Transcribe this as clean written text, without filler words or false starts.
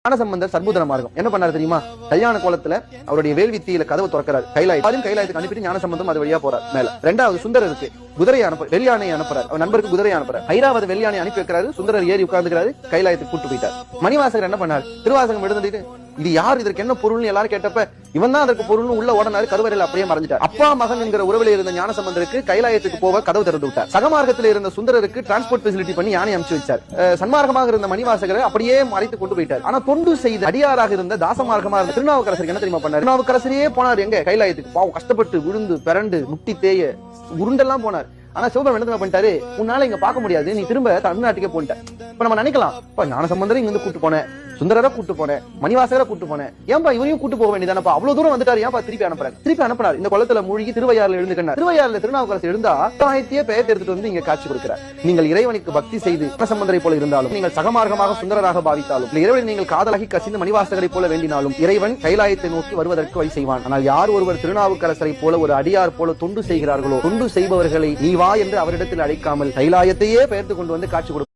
ஞானசம்பந்தர் சர்புதன மார்க்கம் என்ன பண்ணாரு தெரியுமா? கல்யாண கோலத்துல அவருடைய வேள்வித்தியில கதவை திறக்கிறாரு. கைலாயத்துக்கு அனுப்பிட்டு ஞானசம்பந்தம் அது வழியா போறாரு மேல. ரெண்டாவது சுந்தரருக்கு குதிரையை வெள்ளியானை அனுப்புறாரு. அவர் நண்பருக்கு குதிரையை அனுப்புறாரு. ஐராவது வெள்ளியானை அனுப்பி வைக்கிறாரு. சுந்தரர் ஏறி உட்கார்ந்துக்கிறாரு. கைலாயத்துக்கு கூட்டு போயிட்டார். மணிவாசகர் என்ன பண்ணார்? திருவாசகம் எழுதிட்டு இது யார், இதற்கு என்ன பொருள்னு எல்லாரும் கேட்டப்ப இவன் தான் அதற்கு பொருள்னு உள்ள ஓடனாரு. கருவறையில் அப்படியே மறைஞ்சிட்டார். அப்பா மகன் என்கிற உறவில் இருந்த ஞானசம்பந்தருக்கு கைலாயத்துக்கு போக கதவு திறந்து விட்டார். சகமார்க்கத்தில் இருந்த சுந்தரருக்கு டிரான்ஸ்போர்ட் ஃபெசிலிட்டி பண்ணி யானை அனுப்பிச்சு வச்சார். சன்மார்க்கமாக இருந்த மணிவாசகரை அப்படியே மறைத்து கொண்டு போயிட்டார். ஆனா தொண்டு செய்த அடியாராக இருந்த தாசமார்க்கமாக இருந்த திருநாவுக்கரசருக்கு என்ன தெரியுமா பண்ணார்? திருநாவுக்கரசரே போனார் எங்க கைலாயத்துக்கு. பாவம் கஷ்டப்பட்டு விழுந்து பிறண்டு முட்டி தேய உருண்டெல்லாம் போனார். ஆனா சிவபெருமான் என்ன பண்ணிட்டாரு? உன்னால இங்க பார்க்க முடியாது, நீ திரும்ப தமிழ்நாட்டுக்கே போயிட்ட. இப்ப நம்ம நினைக்கலாம், ஞானசம்பந்தரை இங்க வந்து கூட்டு போனேன், சுந்தரரை கூட்டு போனேன், மணிவாசகரை கூட்டு போனேன், ஏன்பா இவரையும் கூட்டு போக வேண்டியதானப்பா? அவ்வளவு தூரம் வந்துட்டாரு, ஏன்பா திருப்பி அனுப்புறாரு? இந்த குளத்துல மூழ்கி திருவையாறுல எழுந்துக்கண்ணார். திருவையாறுல திருநாவுக்கரசு எழுந்தா சாகித்ய பெயர் எடுத்துட்டு வந்து இங்க காட்சி கொடுக்கிறார். நீங்கள் இறைவனுக்கு பக்தி செய்து ஞானசம்பந்தரை போல இருந்தாலும், நீங்கள் சகமார்க்கமாக சுந்தரராக பாவித்தாலும், இறைவனை நீங்கள் காதலாகி கசிந்து மணிவாசகரை போல வேண்டினாலும் இறைவன் கைலாயத்தை நோக்கி வருவதற்கு வழி செய்வான். ஆனால் யார் ஒருவர் திருநாவுக்கரசரை போல ஒரு அடியார் போல தொண்டு செய்கிறார்களோ, தொண்டு செய்பவர்களை நீ வா என்று அவரிடத்தில் அழைக்காமல் கைலாயத்தையே பெயர்த்து கொண்டு வந்து காட்சி கொடுப்பார்.